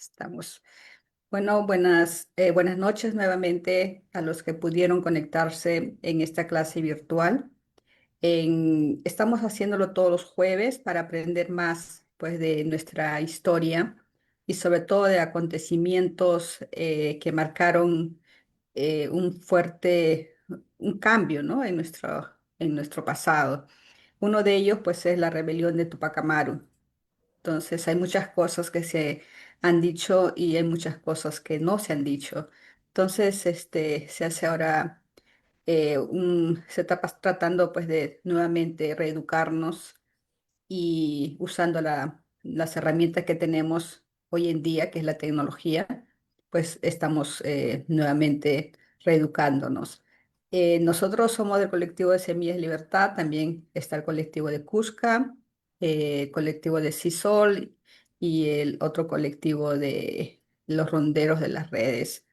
Estamos. Bueno, buenas noches nuevamente a los que pudieron conectarse en esta clase virtual. Estamos haciéndolo todos los jueves para aprender más, pues, de nuestra historia y sobre todo de acontecimientos que marcaron un cambio, ¿no? En nuestro pasado. Uno de ellos, pues, es la rebelión de Tupac Amaru. Entonces, hay muchas cosas que se han dicho y hay muchas cosas que no se han dicho. Entonces, se hace ahora, se está tratando pues de nuevamente reeducarnos y usando las herramientas que tenemos hoy en día, que es la tecnología, pues estamos nuevamente reeducándonos. Nosotros somos del colectivo de Semillas Libertad, también está el colectivo de Cusca, el colectivo de CISOL y el otro colectivo de los ronderos de las redes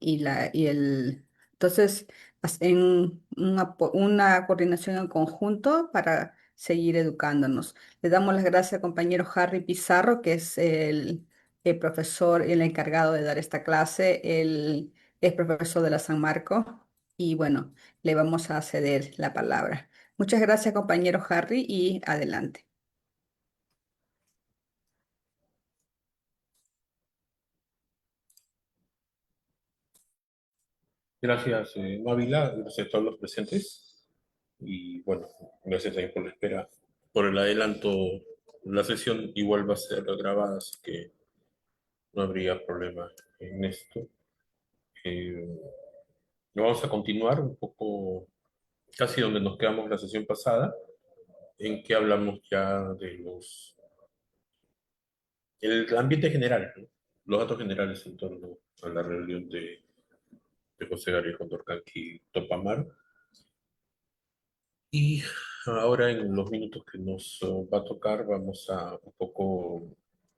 entonces hacen una coordinación en conjunto para seguir educándonos. Le damos las gracias al compañero Harry Pizarro, que es el profesor, el encargado de dar esta clase. Él es profesor de la San Marco y bueno, le vamos a ceder la palabra. Muchas gracias, compañero Harry, y adelante. Gracias, Mávila, gracias a todos los presentes. Y bueno, gracias también por la espera. Por el adelanto, la sesión igual va a ser grabada, así que no habría problema en esto. Eh, Vamos a continuar un poco casi donde nos quedamos la sesión pasada, en que hablamos ya de el ambiente general, ¿no? Los datos generales en torno a la rebelión de José Gabriel Condorcanqui Topamar. Y ahora en los minutos que nos va a tocar vamos a un poco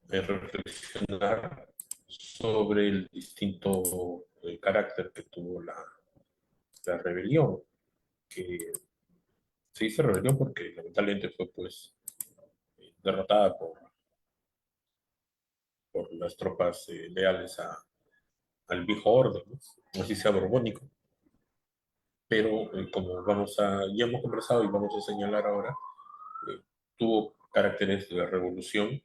reflexionar sobre el distinto carácter que tuvo la rebelión, que se dice rebelión porque lamentablemente fue pues derrotada por las tropas leales al viejo orden, ¿no? No así sea borbónico, pero como ya hemos conversado y vamos a señalar ahora, tuvo caracteres de revolución.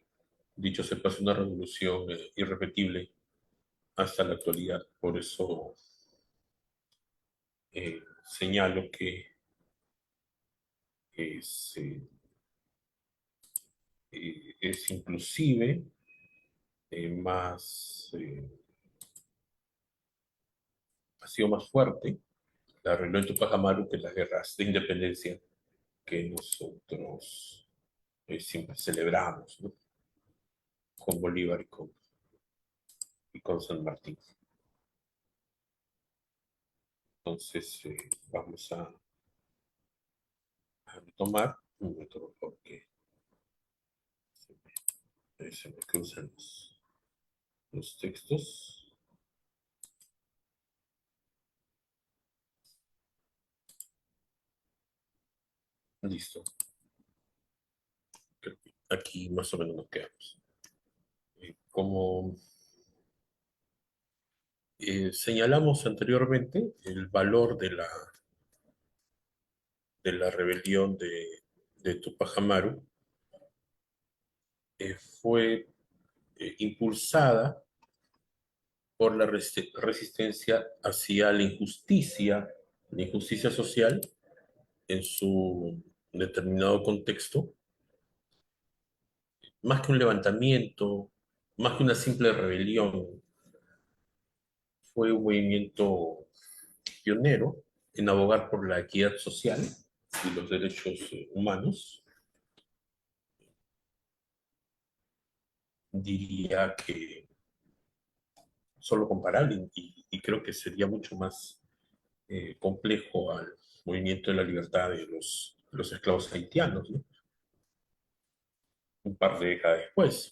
Dicho se pasa, una revolución irrepetible hasta la actualidad. Por eso señalo que es, es inclusive ha sido más fuerte la rebelión de Tupac Amaru que las guerras de independencia que nosotros siempre celebramos, ¿no? Con Bolívar y con San Martín. Entonces, vamos a retomar un momento porque se me cruzan los textos. Listo. Creo que aquí más o menos nos quedamos. Como señalamos anteriormente, el valor de la rebelión de Tupac Amaru fue impulsada por la resistencia hacia la injusticia social en su determinado contexto, más que un levantamiento, más que una simple rebelión, fue un movimiento pionero en abogar por la equidad social y los derechos humanos. Diría que solo comparable y creo que sería mucho más complejo al movimiento de la libertad de los esclavos haitianos, ¿no? Un par de décadas después.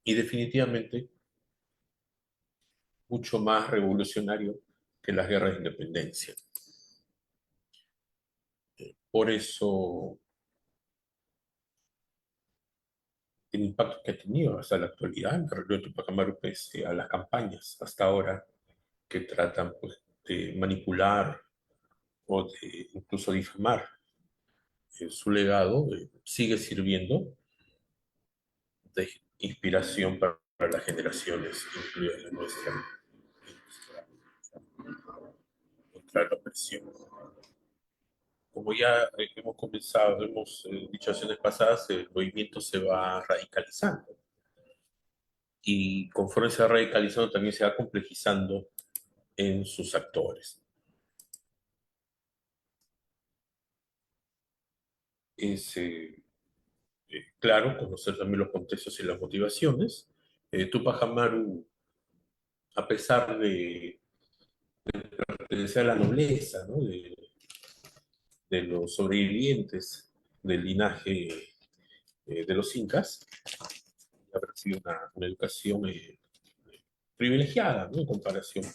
Y definitivamente mucho más revolucionario que las guerras de independencia. Por eso el impacto que ha tenido hasta la actualidad la rebelión de Tupac Amaru, pese a las campañas hasta ahora que tratan pues, de manipular o de incluso difamar su legado, sigue sirviendo de inspiración para las generaciones, incluida la nuestra, contra la opresión. Como ya hemos comenzado, hemos dicho sesiones pasadas, el movimiento se va radicalizando y conforme se va radicalizando también se va complejizando en sus actores. Es claro conocer también los contextos y las motivaciones. Tupac Amaru, a pesar de pertenecer a la nobleza, ¿no? de los sobrevivientes del linaje de los incas, haber recibido una educación privilegiada, ¿no? En comparación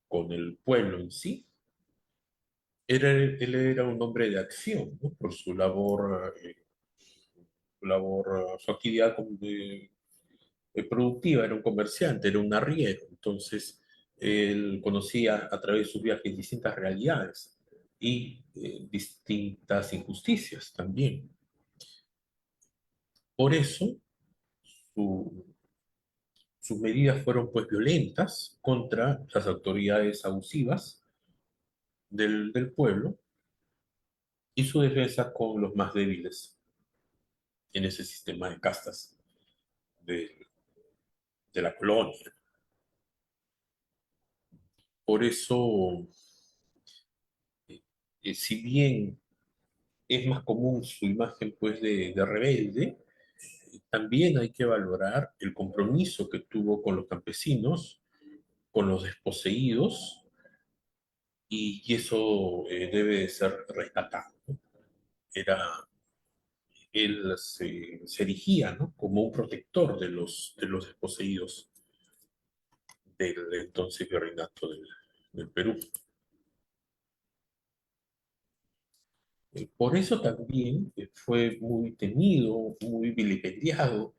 con el pueblo en sí. Él era un hombre de acción, ¿no? Por su actividad productiva, era un comerciante, era un arriero, entonces él conocía a través de sus viajes distintas realidades y distintas injusticias también. Por eso su, sus medidas fueron pues violentas contra las autoridades abusivas del pueblo y su defensa con los más débiles en ese sistema de castas de, de la colonia. Por eso, si bien es más común su imagen pues de rebelde, también hay que valorar el compromiso que tuvo con los campesinos, con los desposeídos, y eso debe de ser rescatado. Era, él se erigía, ¿no? Como un protector de los desposeídos del entonces virreinato del Perú. Por eso también fue muy temido, muy vilipendiado,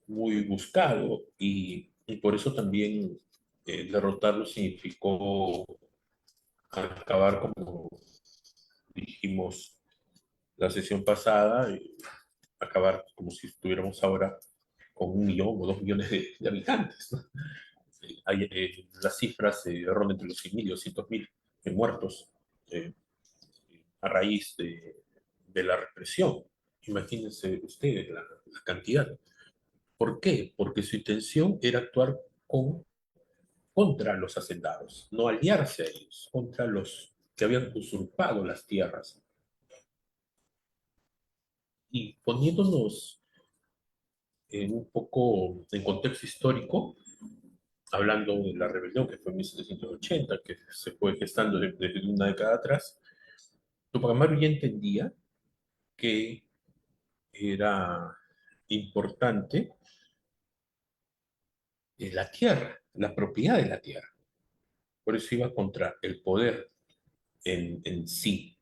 muy buscado y por eso también derrotarlo significó acabar, como dijimos la sesión pasada, acabar como si estuviéramos ahora con 1 millón o 2 millones de habitantes, ¿no? Las cifras rondan entre los 100.000 y 200.000 muertos eh, a raíz de la represión. Imagínense ustedes la cantidad. ¿Por qué? Porque su intención era actuar contra los hacendados, no aliarse a ellos, contra los que habían usurpado las tierras. Y poniéndonos un poco en contexto histórico, hablando de la rebelión que fue en 1780, que se fue gestando desde una década atrás, Tupac Amaru ya entendía que era importante la tierra, la propiedad de la tierra. Por eso iba contra el poder en sí,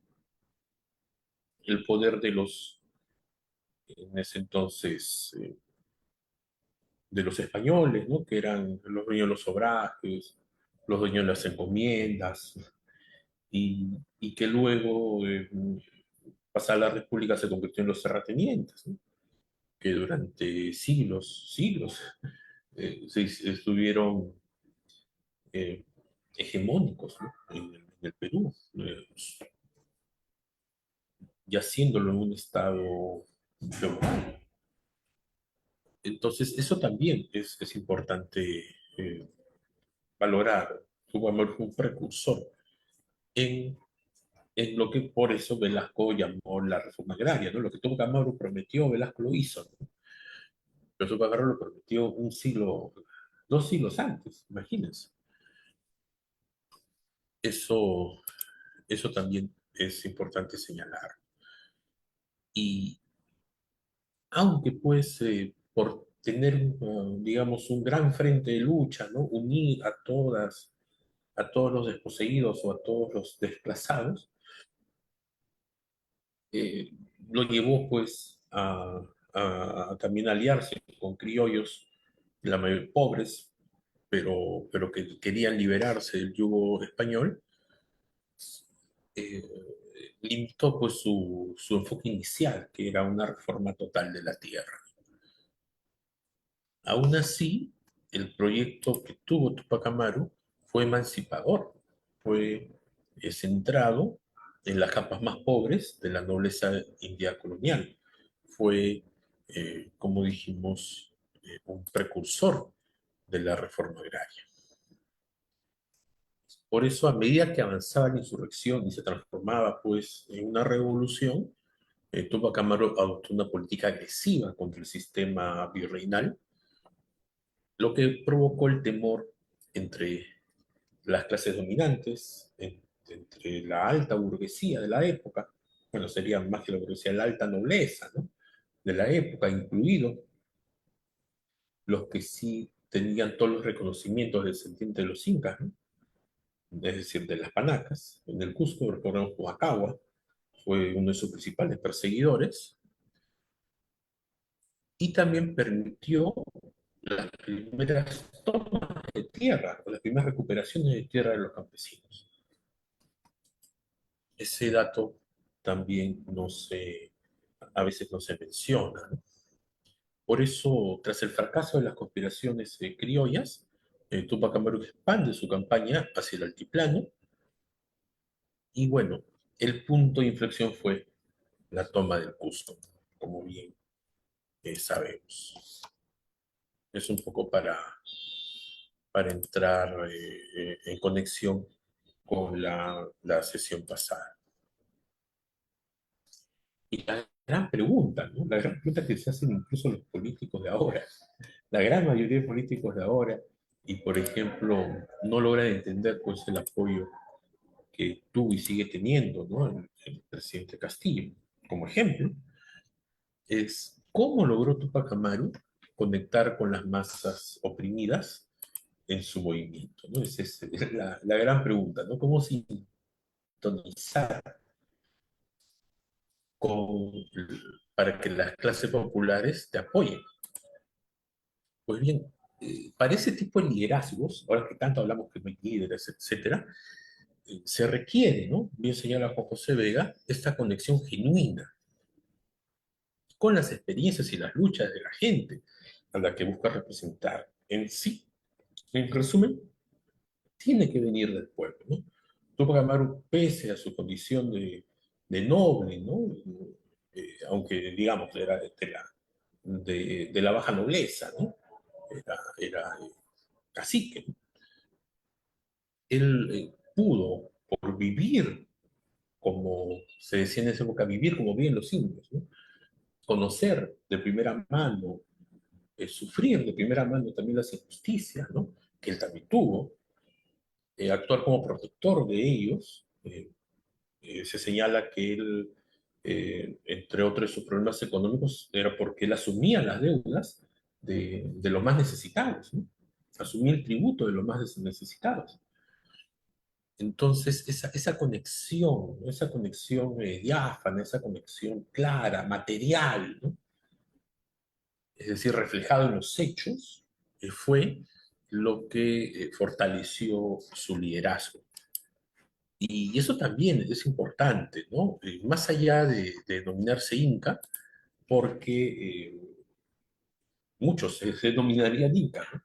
el poder en ese entonces, de los españoles, ¿no? Que eran los dueños de los obrajes, los dueños de las encomiendas, y que luego, pasada la República, se convirtió en los terratenientes, ¿no? Que durante siglos, estuvieron eh, hegemónicos, ¿no? En el Perú, y haciéndolo en un estado feudal. Entonces, eso también es importante valorar. Tuvo fue un precursor en, en lo que por eso Velasco llamó la reforma agraria, ¿no? Lo que Tupac Amaru prometió, Velasco lo hizo, ¿no? Pero Tupac Amaru lo prometió 2 siglos antes, imagínense. Eso, eso también es importante señalar. Y aunque pues por tener, digamos, un gran frente de lucha, ¿no? Unir a todos los desposeídos o a todos los desplazados, eh, lo llevó pues a también aliarse con criollos, la mayoría pobres, pero que querían liberarse del yugo español, eh, limitó pues su enfoque inicial, que era una reforma total de la tierra. Aún así, el proyecto que tuvo Tupac Amaru fue emancipador, fue centrado en las capas más pobres de la nobleza india colonial. Fue, como dijimos, un precursor de la reforma agraria. Por eso, a medida que avanzaba la insurrección y se transformaba pues, en una revolución, Tupac Amaru adoptó una política agresiva contra el sistema virreinal, lo que provocó el temor entre las clases dominantes, entre la alta burguesía de la época, bueno, sería más que la burguesía, la alta nobleza, ¿no? De la época, incluidos los que sí tenían todos los reconocimientos descendientes de los incas, ¿no? Es decir, de las panacas. En el Cusco, recordemos, Huacagua fue uno de sus principales perseguidores, y también permitió las primeras tomas de tierra, o las primeras recuperaciones de tierra de los campesinos. Ese dato también a veces no se menciona, ¿no? Por eso, tras el fracaso de las conspiraciones criollas, Tupac Amaru expande su campaña hacia el altiplano, y bueno, el punto de inflexión fue la toma del Cusco, como bien sabemos. Es un poco para entrar en conexión con la sesión pasada. Y la gran pregunta, ¿no? La gran pregunta que se hacen incluso los políticos de ahora, la gran mayoría de políticos de ahora, y por ejemplo, no logran entender pues el apoyo que tuvo y sigue teniendo, ¿no? El presidente Castillo, como ejemplo, es cómo logró Tupac Amaru conectar con las masas oprimidas en su movimiento, ¿no? Esa es la gran pregunta, ¿no? ¿Cómo sintonizar con, para que las clases populares te apoyen? Pues bien, para ese tipo de liderazgos, ahora que tanto hablamos que no hay líderes, etcétera, se requiere, ¿no? Bien señala Juan José Vega, esta conexión genuina con las experiencias y las luchas de la gente a la que busca representar en sí. En resumen, tiene que venir del pueblo, ¿no? Tupac Amaru, pese a su condición de noble, ¿no? Aunque, digamos, era de la baja nobleza, ¿no? Era cacique, ¿no? Él pudo, por vivir, como se decía en esa época, vivir como viven los indios, ¿no? Conocer de primera mano, sufrir de primera mano también las injusticias, ¿no? Que él también tuvo, actuar como protector de ellos. Se señala que él, entre otros sus problemas económicos, era porque él asumía las deudas de los más necesitados, ¿no? Asumía el tributo de los más necesitados. Entonces, esa conexión diáfana, esa conexión clara, material, ¿no? Es decir, reflejado en los hechos, fue lo que fortaleció su liderazgo. Y eso también es importante, ¿no? Más allá de denominarse Inca, porque muchos se denominarían Inca, ¿no?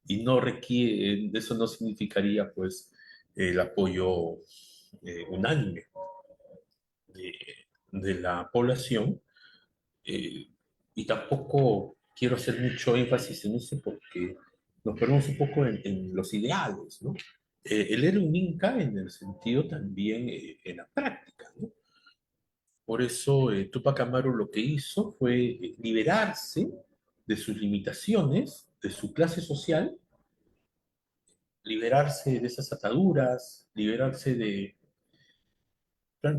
Y no requiere, eso no significaría, pues, el apoyo unánime de, de la población, eh, y tampoco quiero hacer mucho énfasis en eso porque nos perdemos un poco en los ideales, ¿no? Él era un Inca en el sentido también en la práctica, ¿no? Por eso Tupac Amaru lo que hizo fue liberarse de sus limitaciones, de su clase social, liberarse de esas ataduras, liberarse de...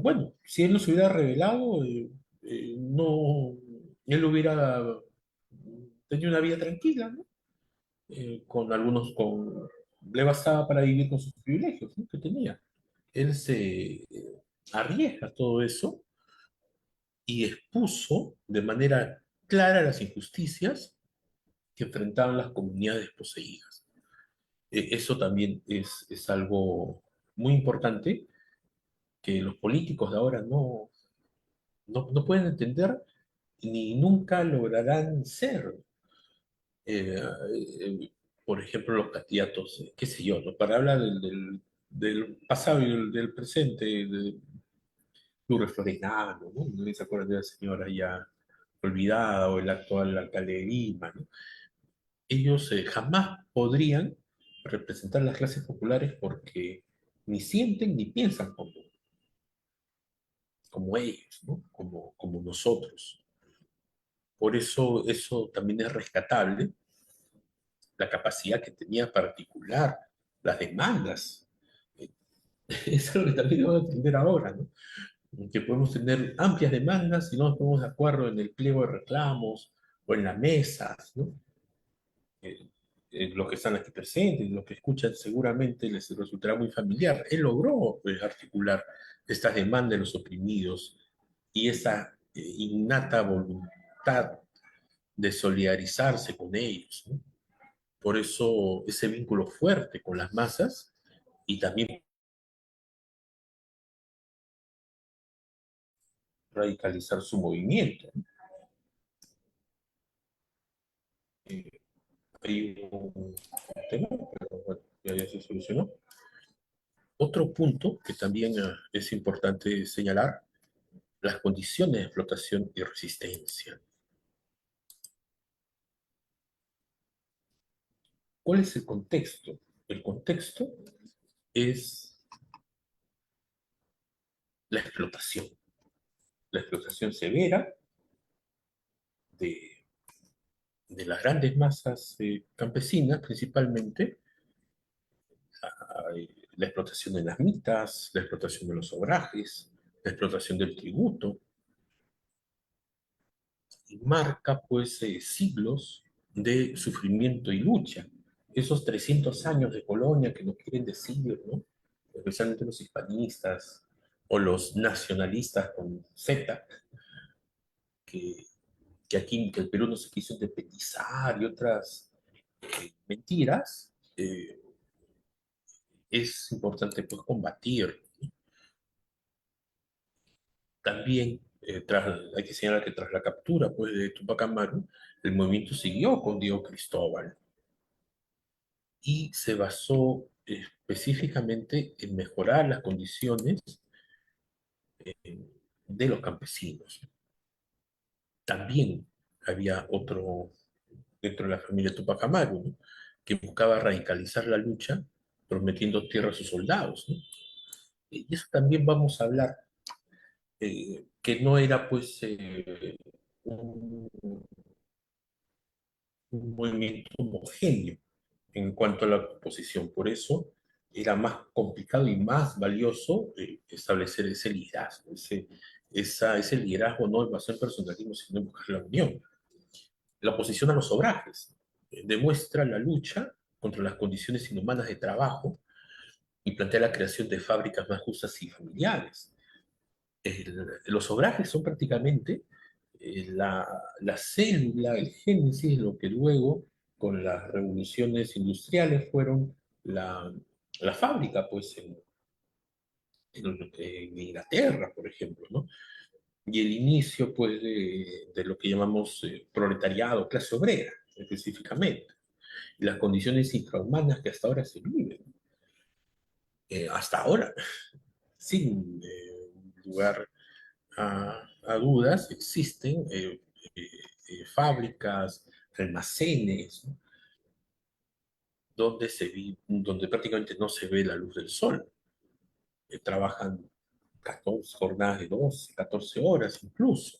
Bueno, si él no se hubiera revelado, no, él hubiera tenido una vida tranquila, ¿no? Con algunos, le bastaba para vivir con sus privilegios, ¿no? Que tenía. Él se arriesga todo eso y expuso de manera claras las injusticias que enfrentaban las comunidades poseídas. Eso también es algo muy importante que los políticos de ahora no pueden entender ni nunca lograrán ser. Eh, eh, por ejemplo, los candidatos, qué sé yo, ¿no? Para hablar del pasado y del presente, de Lourdes Florenano, ¿no? No se acuerdan de la señora ya olvidada o el actual alcalde de Lima, ¿no? Ellos jamás podrían representar las clases populares porque ni sienten ni piensan como ellos, ¿no? Como nosotros. Por eso también es rescatable la capacidad que tenía para articular las demandas. Eh, Es algo que también debemos entender ahora, ¿no? Que podemos tener amplias demandas y no nos ponemos de acuerdo en el pliego de reclamos o en las mesas, ¿no? Eh, los que están aquí presentes, los que escuchan seguramente les resultará muy familiar. Él logró articular estas demandas de los oprimidos y esa innata voluntad de solidarizarse con ellos, ¿no? Por eso ese vínculo fuerte con las masas y también radicalizar su movimiento. Hay un tema, pero bueno, ya se solucionó. Otro punto que también es importante señalar, las condiciones de explotación y resistencia. ¿Cuál es el contexto? El contexto es la explotación severa de, de las grandes masas campesinas principalmente, la explotación de las mitas, la explotación de los obrajes, la explotación del tributo, y marca pues siglos de sufrimiento y lucha. Esos 300 años de colonia que nos quieren decir, ¿no? Especialmente los hispanistas o los nacionalistas con Z, que, que aquí que el Perú no se quiso independizar y otras mentiras, es importante pues combatir. También hay que señalar que tras la captura pues, de Tupac Amaru, el movimiento siguió con Diego Cristóbal y se basó específicamente en mejorar las condiciones de los campesinos. También había otro dentro de la familia Tupac Amaru, ¿no? Que buscaba radicalizar la lucha prometiendo tierra a sus soldados, ¿no? Y eso también vamos a hablar, que no era pues un, un movimiento homogéneo en cuanto a la composición. Por eso era más complicado y más valioso establecer ese liderazgo. Ese liderazgo no en base al personalismo, sino en buscar la unión. La oposición a los obrajes demuestra la lucha contra las condiciones inhumanas de trabajo y plantea la creación de fábricas más justas y familiares. Los obrajes son prácticamente la célula, el génesis de lo que luego, con las revoluciones industriales, fueron la fábrica, pues en Inglaterra, por ejemplo, ¿no? Y el inicio, pues, de lo que llamamos proletariado, clase obrera, específicamente, y las condiciones infrahumanas que hasta ahora se viven, hasta ahora, sin lugar a dudas, existen fábricas, almacenes, ¿no? Donde prácticamente no se ve la luz del sol. Trabajan 14 jornadas de 12, 14 horas incluso.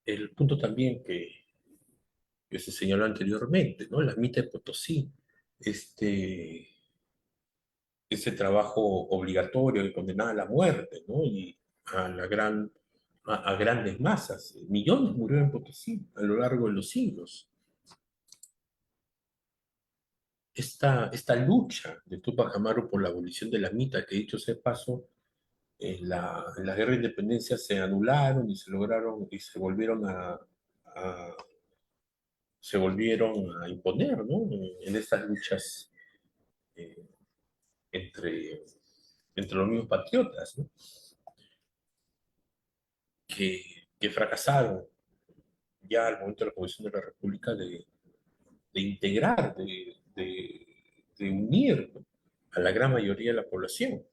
El punto también que se señaló anteriormente, ¿no? La mitad de Potosí, este, ese trabajo obligatorio que condenaba a la muerte, ¿no? Y a a grandes masas. Millones murieron en Potosí a lo largo de los siglos. esta lucha de Tupac Amaru por la abolición de la mita, que dicho sea de paso, en la guerra de independencia se anularon y se lograron y a- se volvieron a imponer, ¿no? En estas luchas eh, entre, entre los mismos patriotas, ¿no? que, que fracasaron ya al momento de la Convención de la República de integrar, de unir, ¿no? a la gran mayoría de la población.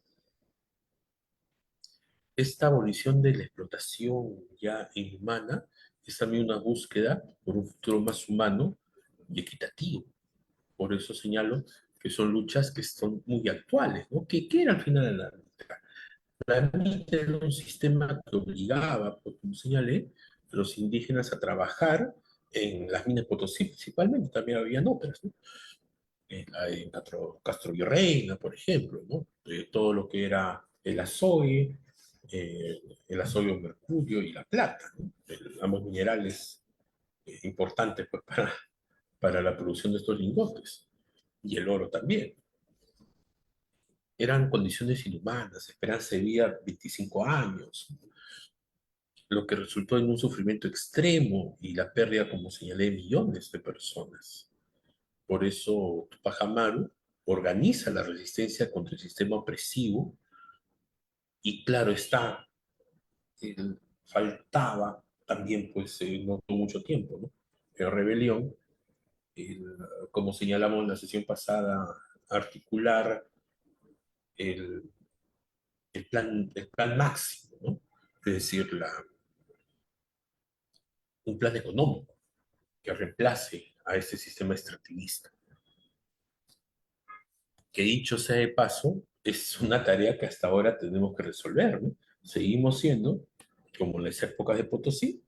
Esta abolición de la explotación ya inhumana es también una búsqueda por un futuro más humano y equitativo. Por eso señalo que son luchas que son muy actuales, ¿no? ¿Qué era al final la lucha? La lucha era un sistema que obligaba, pues, como señalé, a los indígenas a trabajar en las minas de Potosí principalmente, también habían otras, ¿no? En Castro Virreina, por ejemplo, ¿no? Todo lo que era eh, el azogue mercurio y la plata, ¿no? Ambos minerales importantes pues, para la producción de estos lingotes, y el oro también. Eran condiciones inhumanas, esperanza de vida 25 años, lo que resultó en un sufrimiento extremo y la pérdida, como señalé, de millones de personas. Por eso Tupac Amaru organiza la resistencia contra el sistema opresivo y claro está, faltaba también, pues no tuvo mucho tiempo, ¿no? En rebelión, el- como señalamos en la sesión pasada, articular el, el plan máximo, ¿no? Es decir, un plan económico que reemplace a este sistema extractivista, que dicho sea de paso, es una tarea que hasta ahora tenemos que resolver, ¿no? Seguimos siendo, como en las épocas de Potosí,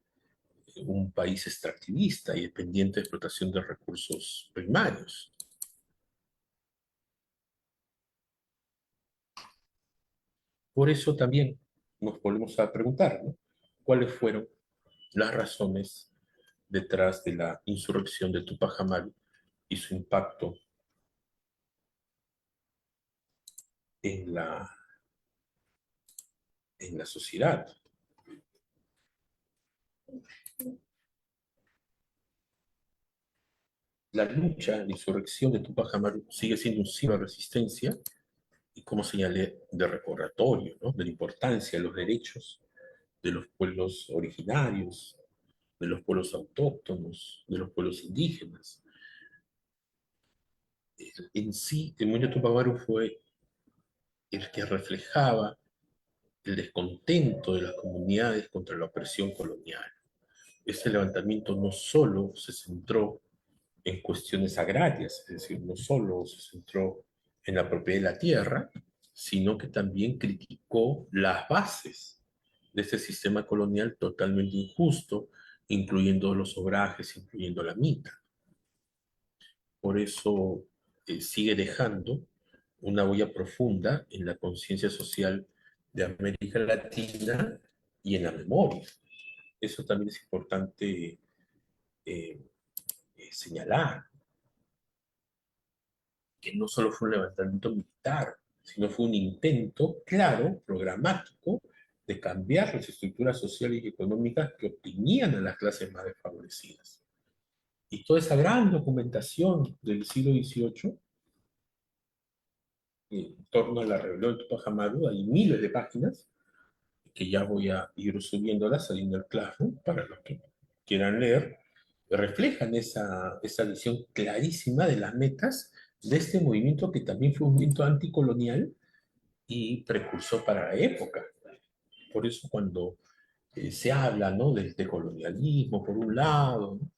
un país extractivista y dependiente de explotación de recursos primarios. Por eso también nos volvemos a preguntar, ¿no? ¿Cuáles fueron las razones detrás de la insurrección de Tupac Amaru y su impacto en en la sociedad? La lucha, la insurrección de Tupac Amaru sigue siendo un signo de resistencia y, como señalé, de recordatorio, ¿no? De la importancia de los derechos de los pueblos originarios, de los pueblos autóctonos, de los pueblos indígenas. En sí, el movimiento Tupac Amaru fue el que reflejaba el descontento de las comunidades contra la opresión colonial. Este levantamiento no solo se centró en cuestiones agrarias, es decir, no solo se centró en la propiedad de la tierra, sino que también criticó las bases de este sistema colonial totalmente injusto, incluyendo los obrajes, incluyendo la mita. Por eso sigue dejando una huella profunda en la conciencia social de América Latina y en la memoria. Eso también es importante eh, señalar, que no solo fue un levantamiento militar, sino fue un intento claro, programático, de cambiar las estructuras sociales y económicas que oprimían a las clases más desfavorecidas. Y toda esa gran documentación del siglo XVIII en torno a la rebelión de Tupac Amaru, hay miles de páginas que ya voy a ir subiéndolas ahí en el Classroom para los que quieran leer, reflejan esa visión clarísima de las metas de este movimiento que también fue un movimiento anticolonial y precursor para la época. Por eso cuando se habla, ¿no? Del colonialismo por un lado, ¿no?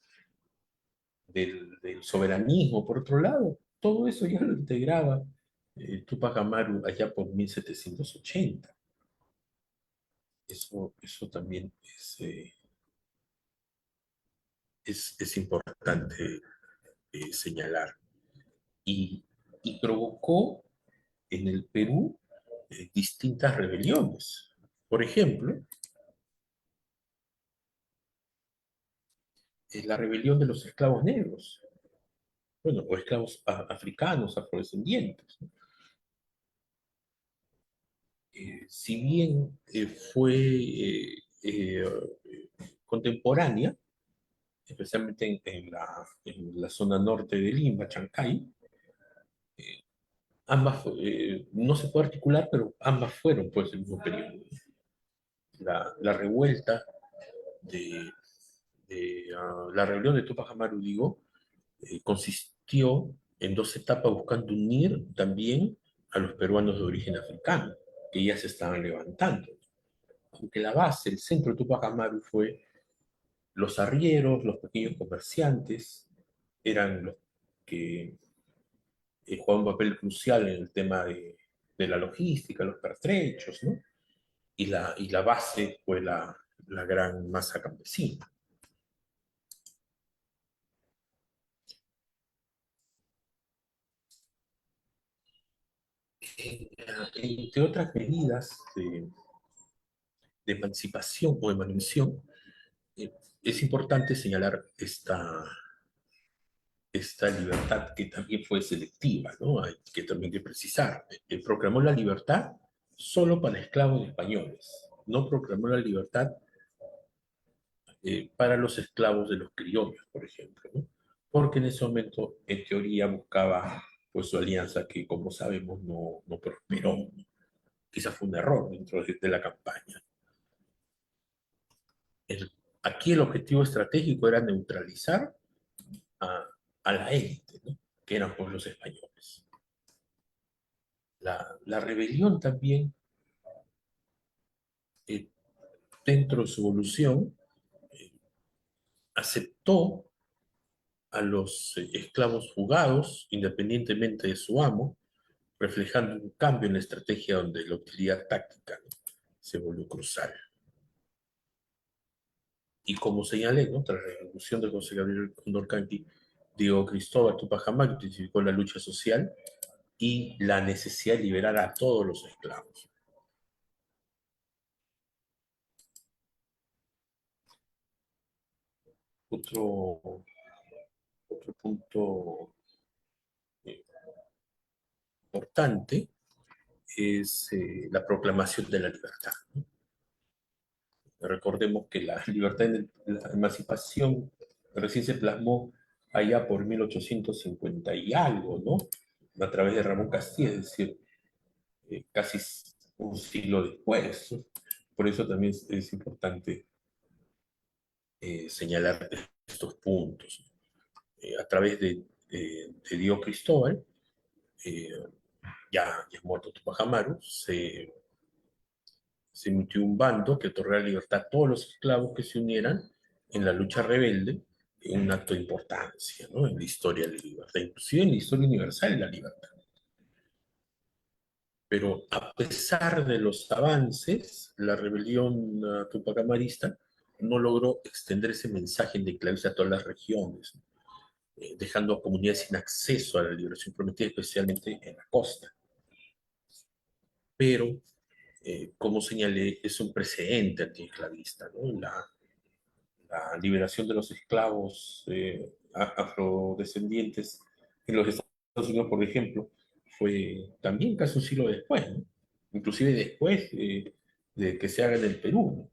Del soberanismo por otro lado, todo eso ya lo integraba Tupac Amaru allá por 1780. Eso también es importante señalar. Y, y provocó en el Perú distintas rebeliones. Por ejemplo, la rebelión de los esclavos negros, bueno, o esclavos africanos, afrodescendientes, ¿no? Si bien fue contemporánea, especialmente en la zona norte de Lima, Chancay, ambas, no se puede articular, pero ambas fueron pues el mismo periodo. La revuelta de, la rebelión de Tupac Amaru, digo, consistió en dos etapas buscando unir también a los peruanos de origen africano, que ya se estaban levantando. Aunque la base, el centro de Tupac Amaru fue los arrieros, los pequeños comerciantes, eran los que jugaban un papel crucial en el tema de la logística, los pertrechos, ¿no? Y la base fue la gran masa campesina. Entre otras medidas de emancipación o emancipación, eh, es importante señalar esta libertad que también fue selectiva, ¿no? Hay que también que precisar. Proclamó la libertad solo para esclavos españoles, no proclamó la libertad para los esclavos de los criollos, por ejemplo, ¿no? Porque en ese momento, en teoría, buscaba pues su alianza que, como sabemos, no prosperó. Quizás fue un error dentro de la campaña. El- Aquí el objetivo estratégico era neutralizar a, a la élite, ¿no? Que eran pues los españoles. La rebelión también, eh, dentro de su evolución, eh, aceptó a los esclavos fugados, independientemente de su amo, reflejando un cambio en la estrategia donde la utilidad táctica, ¿no? Se volvió crucial. Y como señalé, ¿no? Tras la ejecución de José Gabriel Condorcanqui, Diego Cristóbal Tupac Amaru intensificó la lucha social y la necesidad de liberar a todos los esclavos. Otro, otro punto eh, importante es la proclamación de la libertad. Recordemos que la libertad, la emancipación recién se plasmó allá por 1850 y algo, ¿no? A través de Ramón Castilla, es decir, casi un siglo después, ¿no? Por eso también es importante señalar estos puntos. A través de Diego Cristóbal, eh, ya muerto Tupac Amaru, se emitió un bando que otorgara libertad a todos los esclavos que se unieran en la lucha rebelde, en un acto de importancia, ¿no? En la historia de la libertad, inclusive en la historia universal de la libertad. Pero a pesar de los avances, la rebelión tupacamarista no logró extender ese mensaje de clave a todas las regiones, dejando a comunidades sin acceso a la liberación prometida, especialmente en la costa. Pero, como señalé, es un precedente antiesclavista, ¿no? La liberación de los esclavos afrodescendientes en los Estados Unidos, por ejemplo, fue también casi un siglo después, ¿no? Inclusive después de que se haga en el Perú, ¿no?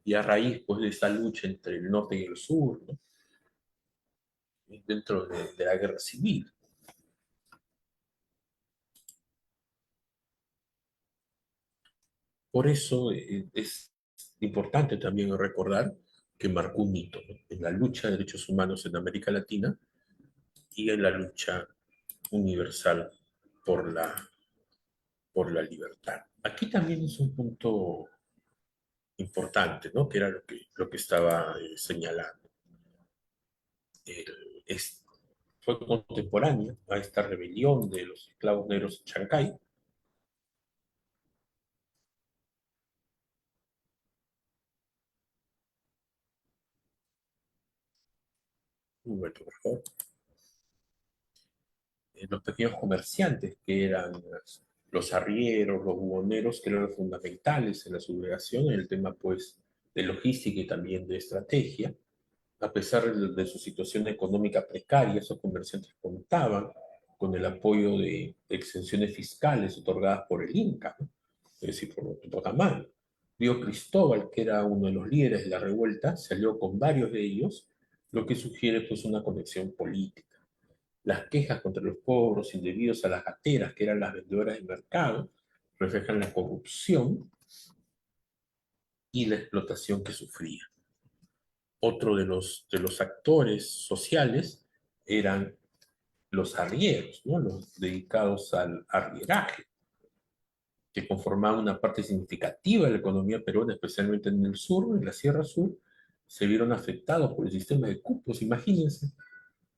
Y a raíz pues, de esta lucha entre el norte y el sur, ¿no? Dentro de la guerra civil. Por eso es importante también recordar que marcó un hito, ¿no? En la lucha de derechos humanos en América Latina y en la lucha universal por la libertad. Aquí también es un punto importante, ¿no? Que era lo que estaba señalando. Eh, es, Fue contemporánea a esta rebelión de los esclavos negros en Chancay. Un momento, por favor. Los pequeños comerciantes, que eran los arrieros, los buhoneros, que eran fundamentales en la sublevación, en el tema, pues, de logística y también de estrategia. A pesar de su situación económica precaria, esos comerciantes contaban con el apoyo de exenciones fiscales otorgadas por el Inca, ¿no? Es decir, por Tupac Amaru. Río Cristóbal, que era uno de los líderes de la revuelta, se alió con varios de ellos, lo que sugiere pues una conexión política. Las quejas contra los cobros indebidos a las gateras, que eran las vendedoras del mercado, reflejan la corrupción y la explotación que sufría. Otro de los actores sociales eran los arrieros, ¿no? Los dedicados al arrieraje, que conformaban una parte significativa de la economía peruana, especialmente en el sur, en la Sierra Sur, se vieron afectados por el sistema de cupos. Imagínense,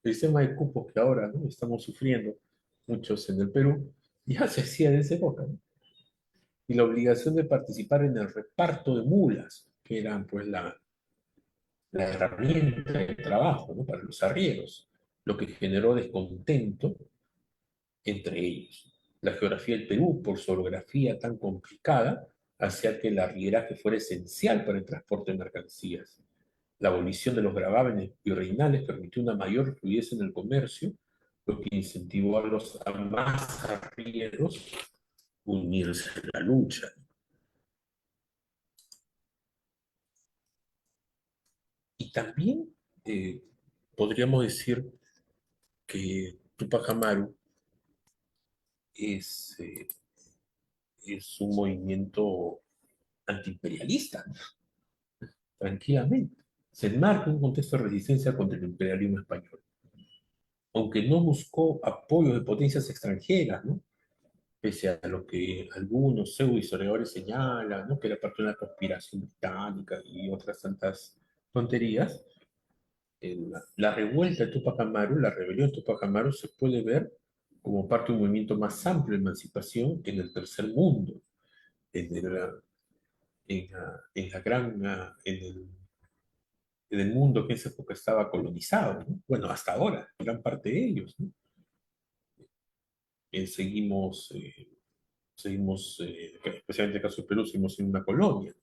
el sistema de cupos que ahora, ¿no?, estamos sufriendo muchos en el Perú, ya se hacía de esa época, ¿no? Y la obligación de participar en el reparto de mulas, que eran pues la herramienta de trabajo, ¿no?, para los arrieros, lo que generó descontento entre ellos. La geografía del Perú, por su orografía tan complicada, hacía que el arrieraje fuera esencial para el transporte de mercancías. La abolición de los gravámenes virreinales permitió una mayor fluidez en el comercio, lo que incentivó a más arrieros unirse a la lucha. Y también eh, podríamos decir que Tupac Amaru es, es un movimiento antiimperialista, tranquilamente. Se enmarca en un contexto de resistencia contra el imperialismo español, aunque no buscó apoyo de potencias extranjeras, ¿no? Pese a lo que algunos pseudo historiadores señalan, ¿no?, que era parte de una conspiración británica y otras tantas tonterías. La revuelta de Tupac Amaru, la rebelión de Tupac Amaru, se puede ver como parte de un movimiento más amplio de emancipación en el tercer mundo, en, el, en la gran, en el mundo que en esa época estaba colonizado, ¿no? Bueno, hasta ahora, gran parte de ellos, ¿no? Seguimos, seguimos especialmente en el caso de Perú, seguimos en una colonia.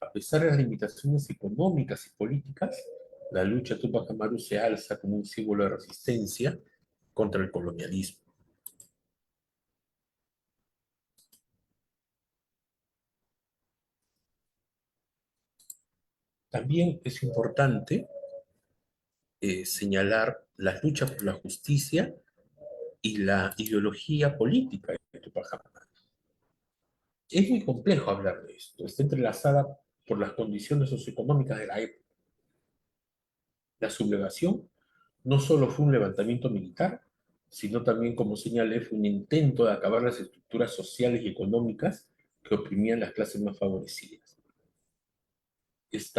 A pesar de las limitaciones económicas y políticas, la lucha Tupac Amaru se alza como un símbolo de resistencia contra el colonialismo. También es importante señalar las luchas por la justicia y la ideología política de Tupac Amaru. Es muy complejo hablar de esto, está entrelazada por las condiciones socioeconómicas de la época. La sublevación no solo fue un levantamiento militar, sino también, como señalé, fue un intento de acabar las estructuras sociales y económicas que oprimían las clases más favorecidas.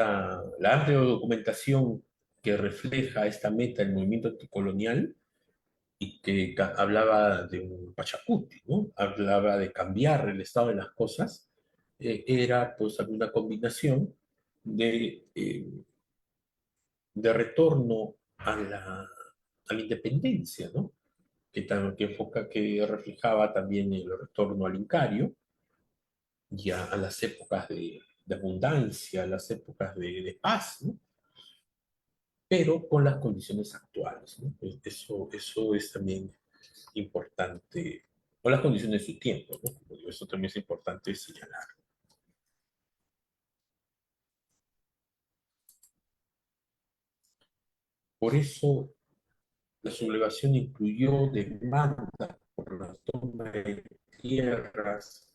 La amplia documentación que refleja esta meta del movimiento anticolonial y que hablaba de un Pachacuti, ¿no? Hablaba de cambiar el estado de las cosas, era pues alguna combinación de retorno a la independencia, ¿no? Que reflejaba también el retorno al Incario y a las épocas de abundancia, a las épocas de paz, ¿no? Pero con las condiciones actuales, ¿no? Eso es también importante, o las condiciones de su tiempo, ¿no? Como digo, eso también es importante señalar. Por eso la sublevación incluyó demandas por la toma de tierras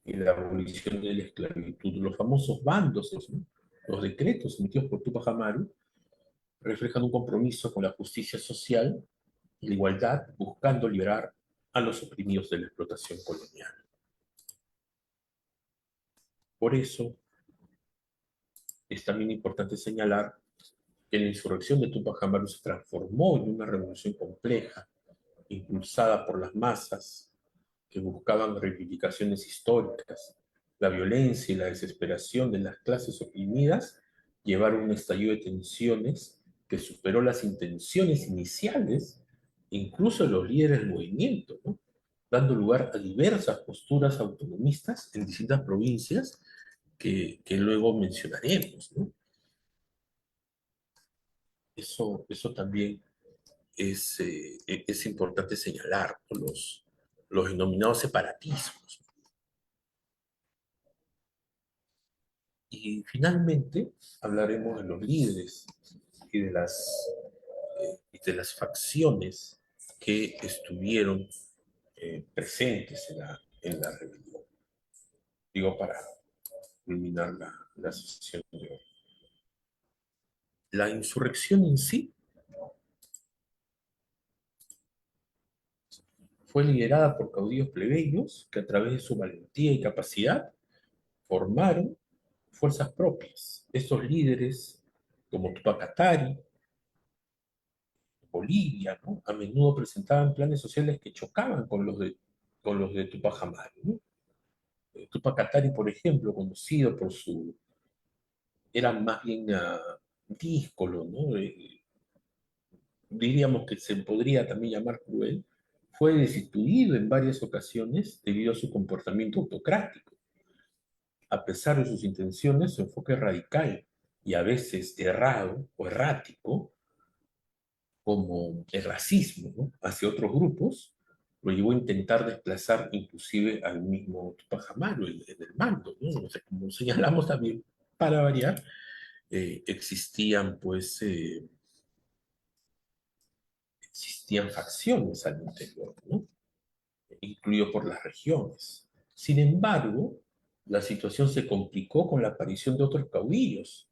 y la abolición de la esclavitud. Los famosos bandos, ¿no?, los decretos emitidos por Tupac Amaru, reflejan un compromiso con la justicia social y la igualdad, buscando liberar a los oprimidos de la explotación colonial. Por eso es también importante señalar que la insurrección de Tupac Amaru se transformó en una revolución compleja, impulsada por las masas que buscaban reivindicaciones históricas. La violencia y la desesperación de las clases oprimidas llevaron a un estallido de tensiones que superó las intenciones iniciales, incluso de los líderes del movimiento, ¿no?, dando lugar a diversas posturas autonomistas en distintas provincias que luego mencionaremos, ¿no? Eso también es importante señalar, ¿no? Los denominados separatismos. Y finalmente hablaremos de los líderes y de las facciones que estuvieron presentes en la rebelión. Digo, para culminar la sesión de hoy. La insurrección en sí fue liderada por caudillos plebeyos que a través de su valentía y capacidad formaron fuerzas propias. Estos líderes, como Tupac Katari, Bolivia, ¿no? A menudo presentaban planes sociales que chocaban con los de Tupac Amaru, ¿no? Tupac Katari, por ejemplo, conocido por era más bien díscolo, ¿no? Diríamos que se podría también llamar cruel, fue destituido en varias ocasiones debido a su comportamiento autocrático. A pesar de sus intenciones, su enfoque radical y a veces errado o errático, como el racismo, ¿no? Hacia otros grupos, lo llevó a intentar desplazar inclusive al mismo Tupac Amaru en el mando, ¿no? O sea, como señalamos también, para variar, existían facciones al interior, ¿no? Incluido por las regiones. Sin embargo, la situación se complicó con la aparición de otros caudillos,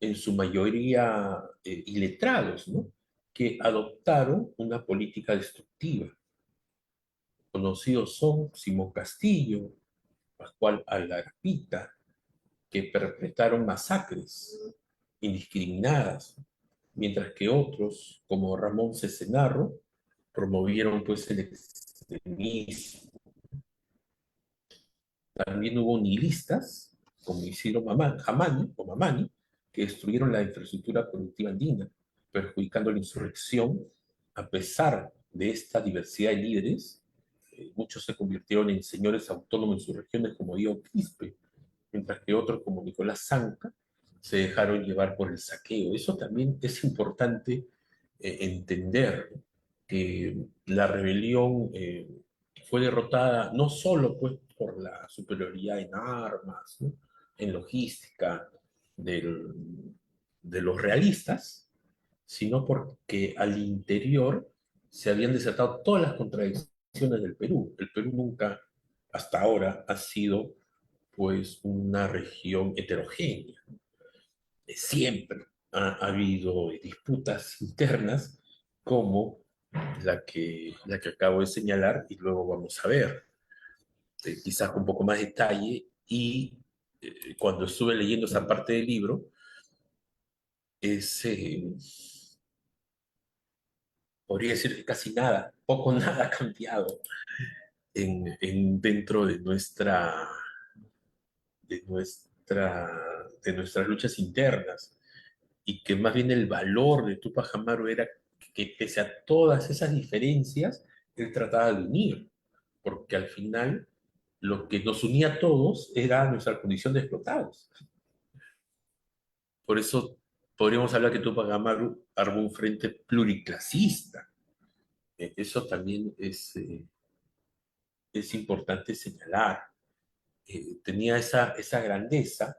en su mayoría iletrados, ¿no? Que adoptaron una política destructiva. Conocidos son Simón Castillo, Pascual Algarpita, que perpetraron masacres indiscriminadas, mientras que otros, como Ramón Cesenarro, promovieron pues el extremismo. También hubo nihilistas, como Isidro Mamani, que destruyeron la infraestructura productiva andina, perjudicando la insurrección. A pesar de esta diversidad de líderes, muchos se convirtieron en señores autónomos en sus regiones, como Diego Quispe, mientras que otros, como Nicolás Zanca, se dejaron llevar por el saqueo. Eso también es importante entender, ¿no? Que la rebelión fue derrotada no solo pues, por la superioridad en armas, ¿no? En logística del, de los realistas, sino porque al interior se habían desatado todas las contradicciones del Perú. El Perú nunca, hasta ahora, ha sido pues una región heterogénea. Siempre ha habido disputas internas como la que acabo de señalar y luego vamos a ver, quizás con un poco más de detalle y cuando estuve leyendo esa parte del libro, es, podría decir que casi nada, poco nada ha cambiado dentro de de nuestras luchas internas y que más bien el valor de Tupac Amaru era que pese a todas esas diferencias, él trataba de unir, porque al final lo que nos unía a todos era nuestra condición de explotados. Por eso podríamos hablar que Tupac Amaru armó un frente pluriclasista. Eso también es importante señalar. Tenía esa grandeza,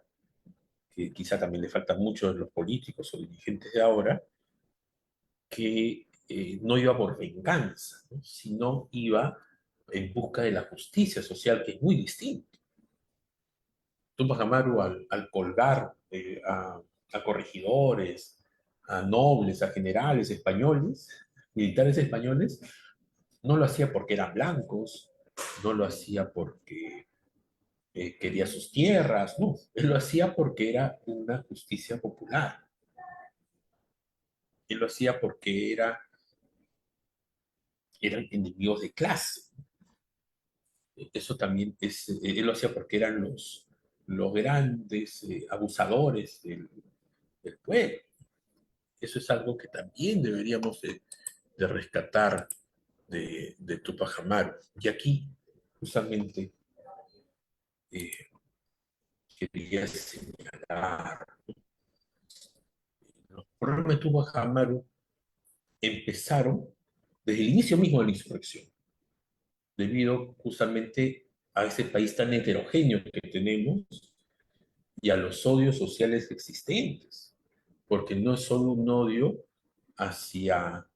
que quizá también le falta mucho a los políticos o dirigentes de ahora, que no iba por venganza, ¿no? Sino iba en busca de la justicia social, que es muy distinto. Tupac Amaru al colgar a corregidores, a nobles, a generales españoles, militares españoles, no lo hacía porque eran blancos, no lo hacía porque quería sus tierras, no, él lo hacía porque era una justicia popular, él lo hacía porque eran enemigos de clase. Eso también él lo hacía porque eran los grandes abusadores del pueblo. Eso es algo que también deberíamos de rescatar de Tupac Amaru. Y aquí, justamente, quería señalar los problema de Tupac Amaru empezaron desde el inicio mismo de la insurrección, debido justamente a ese país tan heterogéneo que tenemos y a los odios sociales existentes, porque no es solo un odio hacia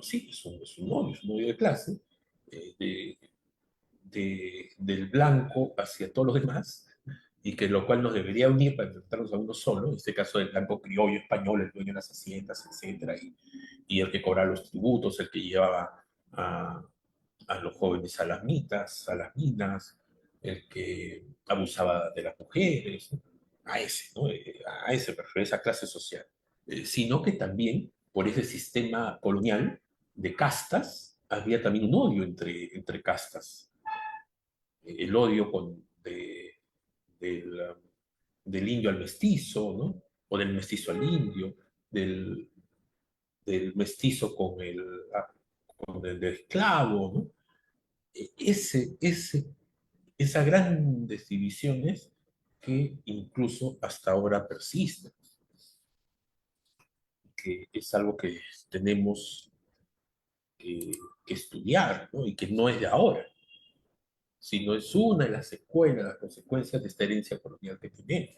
sí, es un odio de clase, eh, de, del blanco hacia todos los demás, y que lo cual nos debería unir para enfrentarnos a uno solo, en este caso del blanco criollo español, el dueño de las haciendas, etcétera, y el que cobraba los tributos, el que llevaba a los jóvenes a las mitas, a las minas, el que abusaba de las mujeres, ¿no? A ese, ¿no? A ese perfil, esa clase social. Sino que también por ese sistema colonial de castas, había también un odio entre castas. El odio del, del indio al mestizo, ¿no? O del mestizo al indio, del, del mestizo con el esclavo, ¿no? Esas grandes divisiones que incluso hasta ahora persisten, que es algo que tenemos que estudiar, ¿no? Y que no es de ahora, sino es una de las secuelas, las consecuencias de esta herencia colonial que tenemos.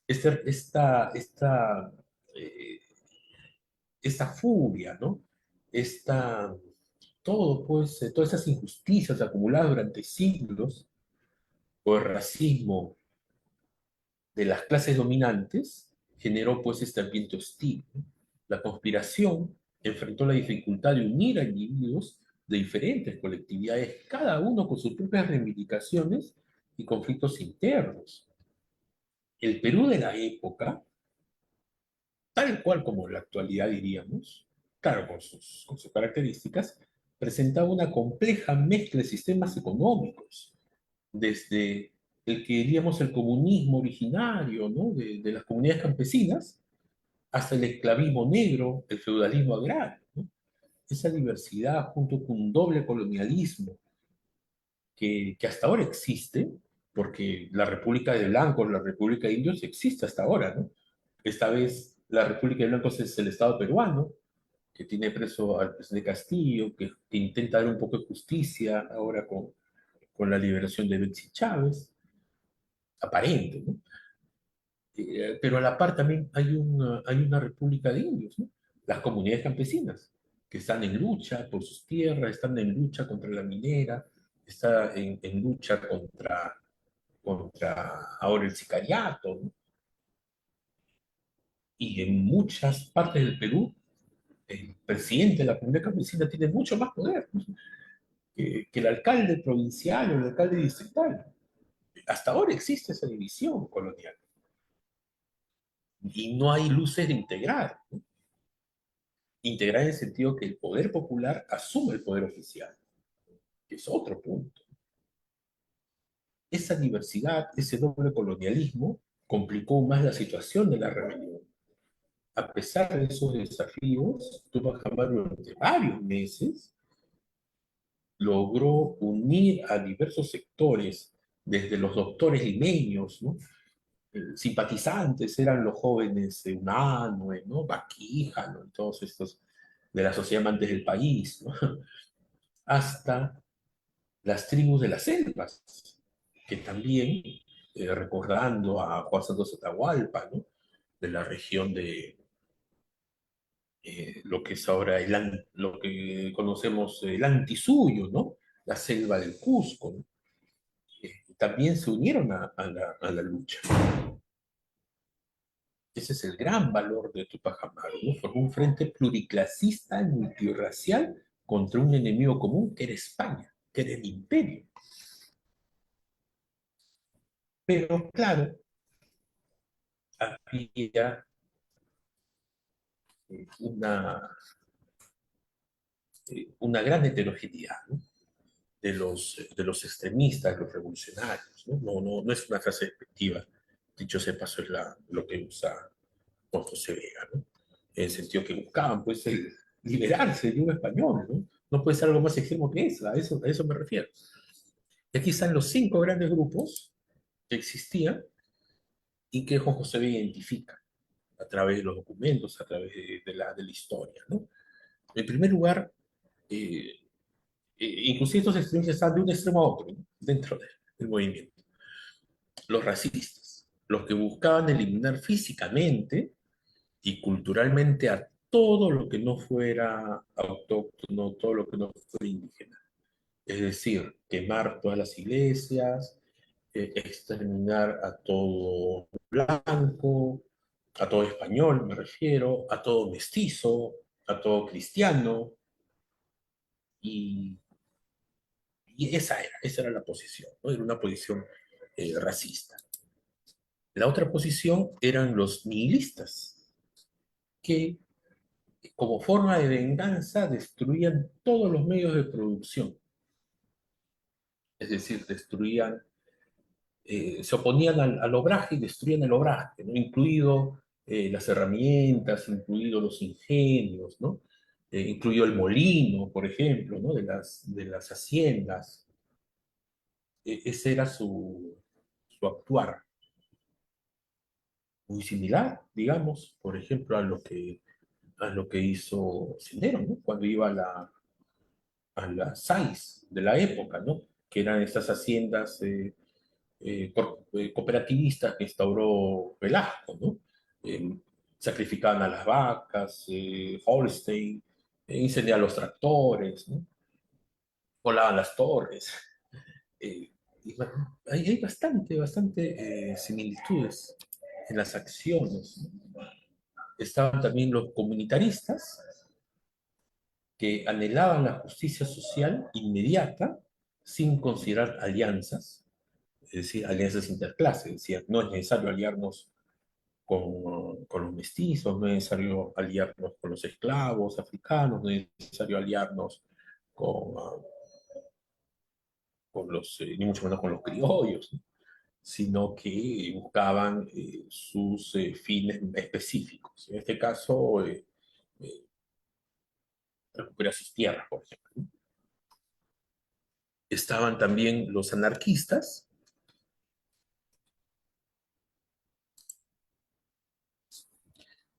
Esta, esta, esta, eh, esta furia, ¿no? Esta, todo, pues, todas esas injusticias acumuladas durante siglos por el racismo de las clases dominantes generó pues este ambiente hostil, ¿no? La conspiración enfrentó la dificultad de unir a individuos de diferentes colectividades, cada uno con sus propias reivindicaciones y conflictos internos. El Perú de la época, tal cual como en la actualidad diríamos, claro, con sus características, presentaba una compleja mezcla de sistemas económicos, desde el que diríamos el comunismo originario, ¿no? de las comunidades campesinas, hasta el esclavismo negro, el feudalismo agrario, ¿no? Esa diversidad junto con un doble colonialismo que hasta ahora existe, porque la República de Blancos, la República de Indios existe hasta ahora, ¿no? Esta vez la República de Blancos es el Estado peruano, que tiene preso al presidente Castillo, que intenta dar un poco de justicia ahora con la liberación de Betsy Chávez, aparente, ¿no? Pero a la par también hay una república de indios, ¿no? Las comunidades campesinas, que están en lucha por sus tierras, están en lucha contra la minera, están en lucha contra ahora el sicariato, ¿no? Y en muchas partes del Perú, el presidente de la comunidad campesina tiene mucho más poder, ¿no? que el alcalde provincial o el alcalde distrital. Hasta ahora existe esa división colonial y no hay luces de integrar, ¿no? Integrar en el sentido que el poder popular asume el poder oficial, que es otro punto. Esa diversidad, ese doble colonialismo, complicó más la situación de la rebelión. A pesar de esos desafíos, Tupac Amaru durante varios meses logró unir a diversos sectores, desde los doctores limeños, ¿no? Simpatizantes eran los jóvenes de Unanue, ¿no? Baquíjano, y todos estos de la sociedad amantes del país, ¿no? Hasta las tribus de las selvas, que también, recordando a Juan Santos Atahualpa, ¿no? De la región de lo que es ahora lo que conocemos el Antisuyo, ¿no? La selva del Cusco, ¿no? También se unieron a la lucha. Ese es el gran valor de Tupac Amaru, ¿no? Formó un frente pluriclasista, multirracial, contra un enemigo común que era España, que era el imperio. Pero claro, había una, una gran heterogeneidad, ¿no? de los extremistas, los revolucionarios, ¿no? No es una frase despectiva, dicho sea paso, es lo que usa Juan José Vega, ¿no? En el sentido que buscaban, pues, liberarse del yugo español, ¿no? No puede ser algo más extremo que eso, a eso me refiero. Y aquí están los 5 grandes grupos que existían y que Juan José Vega identifica. a través de los documentos, a través de la historia, ¿no? En primer lugar, eh, inclusive estos extremistas están de un extremo a otro, ¿no? Dentro del movimiento. Los racistas, los que buscaban eliminar físicamente y culturalmente a todo lo que no fuera autóctono, todo lo que no fuera indígena. Es decir, quemar todas las iglesias, exterminar a todo blanco, a todo español, me refiero, a todo mestizo, a todo cristiano, y, y esa era la posición, ¿no? Era una posición racista. La otra posición eran los nihilistas, que como forma de venganza destruían todos los medios de producción, es decir, destruían, se oponían al obraje y destruían el obraje, ¿no? Incluido las herramientas, incluido los ingenios, ¿no? Incluido el molino, por ejemplo, ¿no? De las haciendas. Ese era su actuar, muy similar, digamos, por ejemplo, a lo que hizo Cisneros, ¿no? Cuando iba a las SAIS de la época, ¿no? Que eran estas haciendas cooperativistas que instauró Velasco, ¿no? Eh, Sacrificaban a las vacas, Holstein, incendiaban los tractores, ¿no? Volaban las torres. Eh, y bueno, hay bastante similitudes en las acciones, ¿no? Estaban también los comunitaristas, que anhelaban la justicia social inmediata sin considerar alianzas, es decir, alianzas interclases. Decían, no es necesario aliarnos con los mestizos, no es necesario aliarnos con los esclavos africanos, no es necesario aliarnos con, con los, ni mucho menos con los criollos, ¿no? Sino que buscaban sus fines específicos. En este caso, eh, recuperar sus tierras, por ejemplo. Estaban también los anarquistas,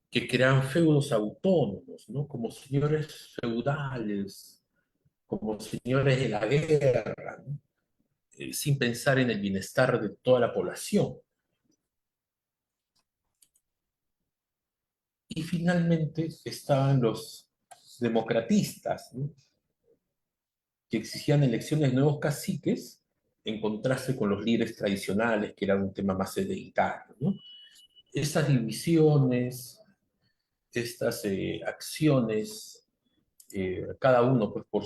que crean feudos autónomos, ¿no? Como señores feudales, como señores de la guerra, ¿no? Sin pensar en el bienestar de toda la población. Y finalmente estaban los democratistas, ¿no? Que exigían elecciones de nuevos caciques en contraste con los líderes tradicionales, que eran un tema más hereditario, ¿no? Estas divisiones, estas acciones, cada uno pues por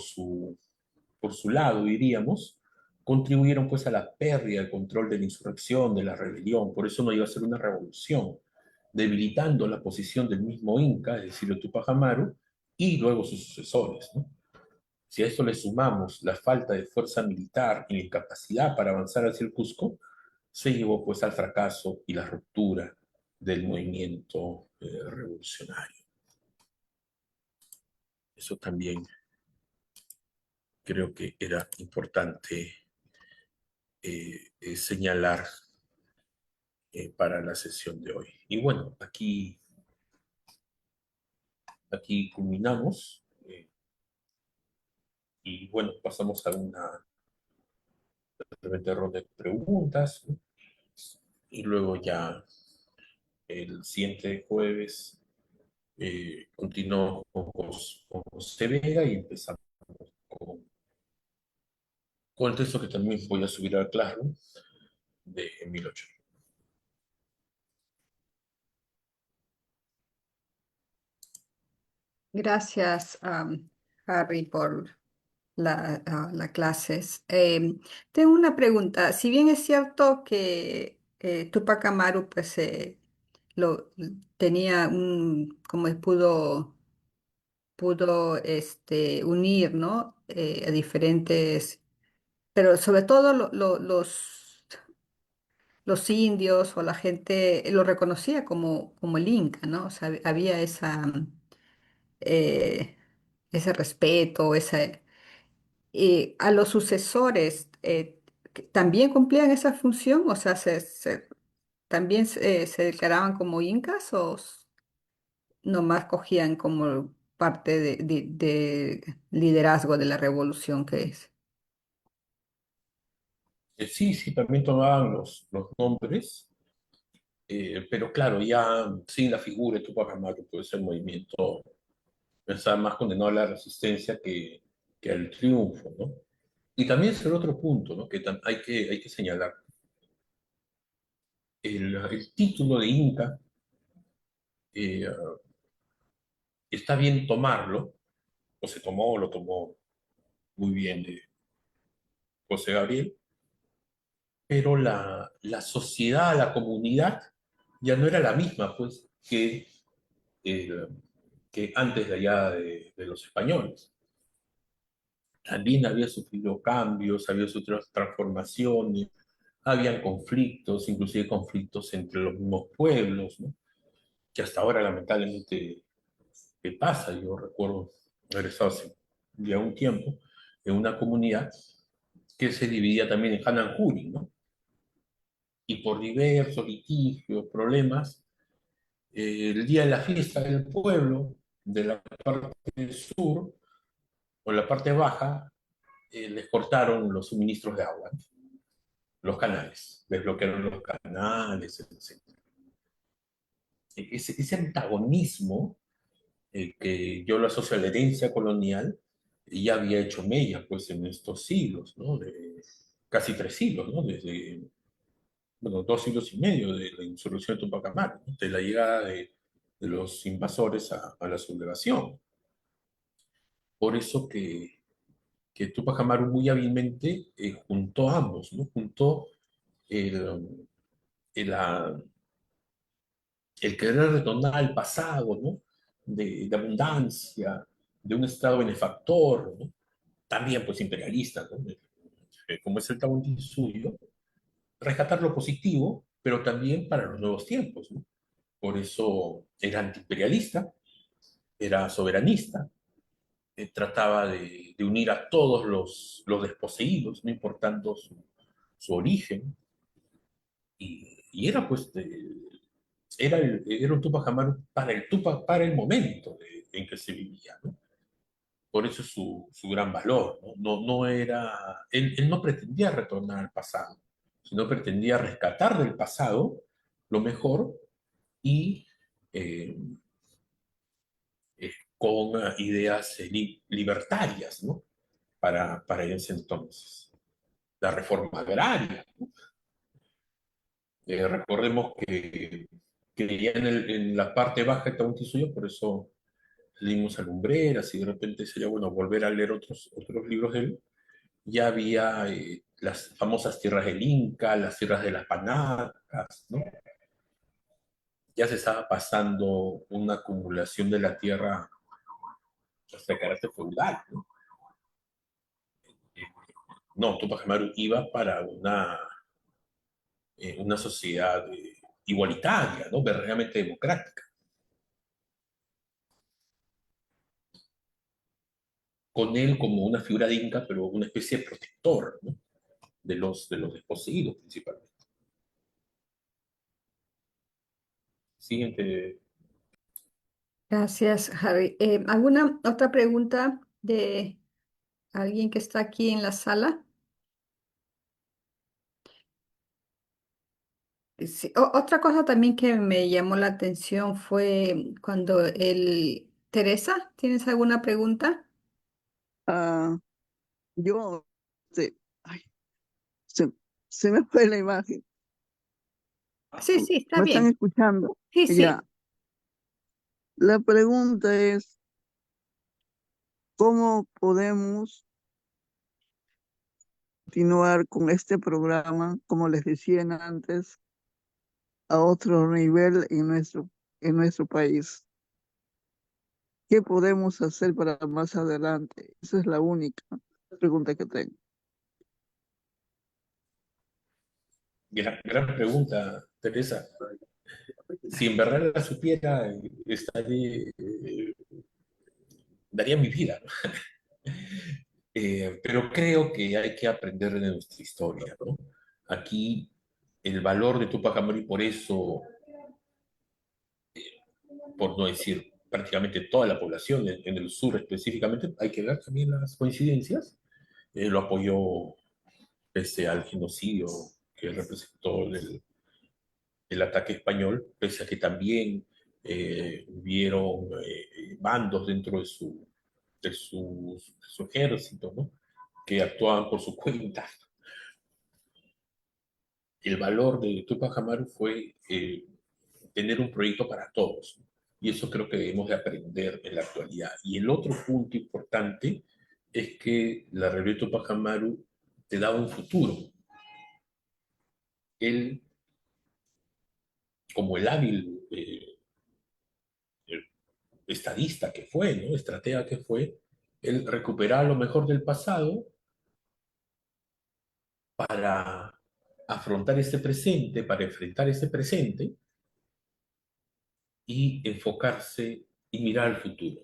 su lado, diríamos, contribuyeron pues a la pérdida del control de la insurrección, de la rebelión. Por eso no iba a ser una revolución, debilitando la posición del mismo Inca, es decir, de Tupac Amaru, y luego sus sucesores, ¿no? Si a esto le sumamos la falta de fuerza militar y la incapacidad para avanzar hacia el Cusco, se llevó pues al fracaso y la ruptura del movimiento revolucionario. Eso también creo que era importante señalar para la sesión de hoy. Y bueno, aquí culminamos y bueno, pasamos a una brevemente ronda de preguntas, ¿no? Y luego ya el siguiente jueves continuamos con José Vega y empezamos con, con el texto que también voy a subir al Classroom de Emil Ochoa. Gracias, Harry, por la clases. Tengo una pregunta. Si bien es cierto que Tupac Amaru pues, lo, tenía como pudo unir, ¿no? A diferentes, pero sobre todo los indios o la gente lo reconocía como el Inca, ¿no? O sea, había eh, ese respeto, y a los sucesores, que ¿también cumplían esa función? O sea, ¿también se declaraban como incas o? nomás cogían como parte de liderazgo de la revolución que es. Sí, sí, también tomaban los nombres, pero claro, ya sin la figura de Tupac Amaru, pues el movimiento estaba más condenado a la resistencia que al triunfo, ¿no? Y también es el otro punto, ¿no? Que hay que señalar. El título de Inca eh, está bien tomarlo, o se tomó o lo tomó muy bien de José Gabriel, pero la sociedad, la comunidad, ya no era la misma, pues, eh, que antes de allá de los españoles. También había sufrido cambios, había sufrido transformaciones, habían conflictos, inclusive conflictos entre los mismos pueblos, ¿no? Que hasta ahora lamentablemente pasa. Yo recuerdo haber estado hace ya un tiempo en una comunidad que se dividía también en Hananjuri, ¿no? Y por diversos litigios, problemas, el día de la fiesta del pueblo, de la parte sur o la parte baja, les cortaron los suministros de agua, los canales, les bloquearon los canales, etc. Ese antagonismo que yo lo asocio a la herencia colonial, ya había hecho mella pues en estos siglos, ¿no? Casi 3 siglos, ¿no? Desde, bueno, 2 siglos y medio de la insurrección de Tupac Amaru, ¿no? De la llegada de los invasores a la sublevación. Por eso que Tupac Amaru muy hábilmente juntó ambos, ¿no? Juntó el, el, la- el querer retornar al pasado, ¿no? De abundancia, de un Estado benefactor, ¿no? También pues imperialista, ¿no? Como es el Tahuantín suyo, rescatar lo positivo, pero también para los nuevos tiempos, ¿no? Por eso era antiimperialista, era soberanista, trataba de unir a todos los desposeídos, no importando su origen, y era pues, era un Tupac Amaru para el Tupac, para el momento en que se vivía, ¿no? Por eso es su gran valor, ¿no? No era, él no pretendía retornar al pasado, sino pretendía rescatar del pasado lo mejor y eh, con ideas libertarias, ¿no? Para ese entonces. La reforma agraria. Recordemos que ya en la parte baja de Tahuantinsuyo, por eso leímos a Lumbreras y de repente sería bueno volver a leer otros libros de él. Ya había las famosas tierras del Inca, las tierras de las Panacas, ¿no? Ya se estaba pasando una acumulación de la tierra hasta de carácter feudal, ¿no? No, Tupac Amaru iba para una sociedad igualitaria, ¿no? Verdaderamente democrática, con él como una figura de Inca, pero una especie de protector, ¿no? De los desposeídos principalmente. Siguiente. Gracias, Harry. ¿Alguna otra pregunta de alguien que está aquí en la sala? Sí, otra cosa también que me llamó la atención fue cuando Teresa, ¿tienes alguna pregunta? Ah, yo, se, ay, se, se me fue la imagen. Sí, sí, está ¿Me están bien. escuchando? Sí, Ya. sí. La pregunta es, ¿cómo podemos continuar con este programa, como les decía antes, a otro nivel en nuestro país? ¿Qué podemos hacer para más adelante? Esa es la única pregunta que tengo. Gran pregunta, Teresa. Si en verdad la supiera, daría mi vida, ¿no? Pero creo que hay que aprender de nuestra historia, ¿no? Aquí el valor de Tupac Amaru, y por eso, por no decir prácticamente toda la población, en el sur específicamente, hay que ver también las coincidencias, lo apoyó pese al genocidio que representó el ataque español, pese a que también hubieron bandos dentro de su ejército, ¿no? Que actuaban por su cuenta. El valor de Tupac Amaru fue tener un proyecto para todos. Y eso creo que debemos de aprender en la actualidad. Y el otro punto importante es que la rebelión de Tupac Amaru te daba un futuro. Él, como el hábil estadista que fue, ¿no? Estratega que fue, él recuperaba lo mejor del pasado para afrontar este presente, para enfrentar este presente y enfocarse y mirar al futuro.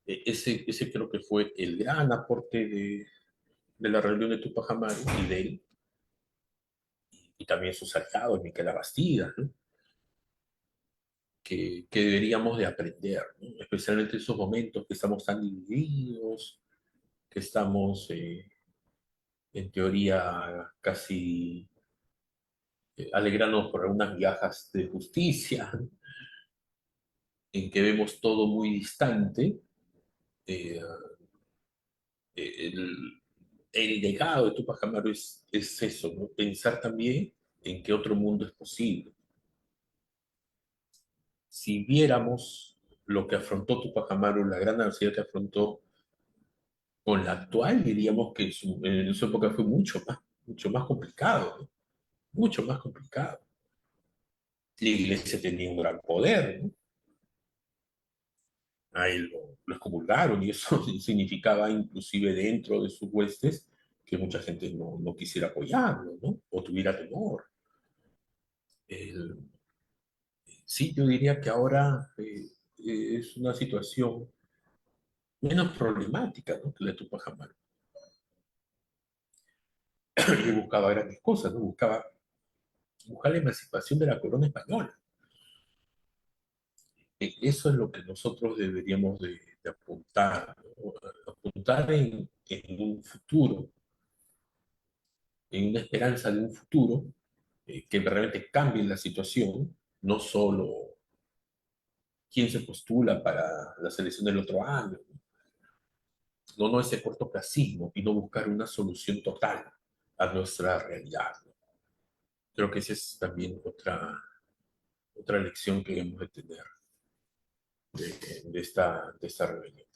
Ese creo que fue el gran aporte de la rebelión de Tupac Amaru y de él, y también sus aliados, Miquel Bastidas, ¿no? Que deberíamos de aprender, ¿no? Especialmente en esos momentos que estamos tan divididos, que estamos en teoría casi alegrándonos por algunas migajas de justicia, ¿no? En que vemos todo muy distante. eh, el, el legado de Tupac Amaru es eso, ¿no? Pensar también en que otro mundo es posible. Si viéramos lo que afrontó Tupac Amaru, la gran ansiedad que afrontó con la actual, diríamos que en su época fue mucho más complicado, ¿no? Mucho más complicado. La iglesia tenía un gran poder, ¿no? A él lo excomulgaron y eso significaba inclusive dentro de sus huestes que mucha gente no quisiera apoyarlo, ¿no? O tuviera temor. El, sí, yo diría que ahora es una situación menos problemática, ¿no? Que la de Tupac Amaru. Yo buscaba grandes cosas, ¿no? Buscar la emancipación de la corona española. Eso es lo que nosotros deberíamos de apuntar, ¿no? Apuntar en un futuro, en una esperanza de un futuro que realmente cambie la situación, no solo quién se postula para la selección del otro año, no ese cortoplacismo y no buscar una solución total a nuestra realidad, ¿no? Creo que esa es también otra lección que debemos de tener de esta rebelión.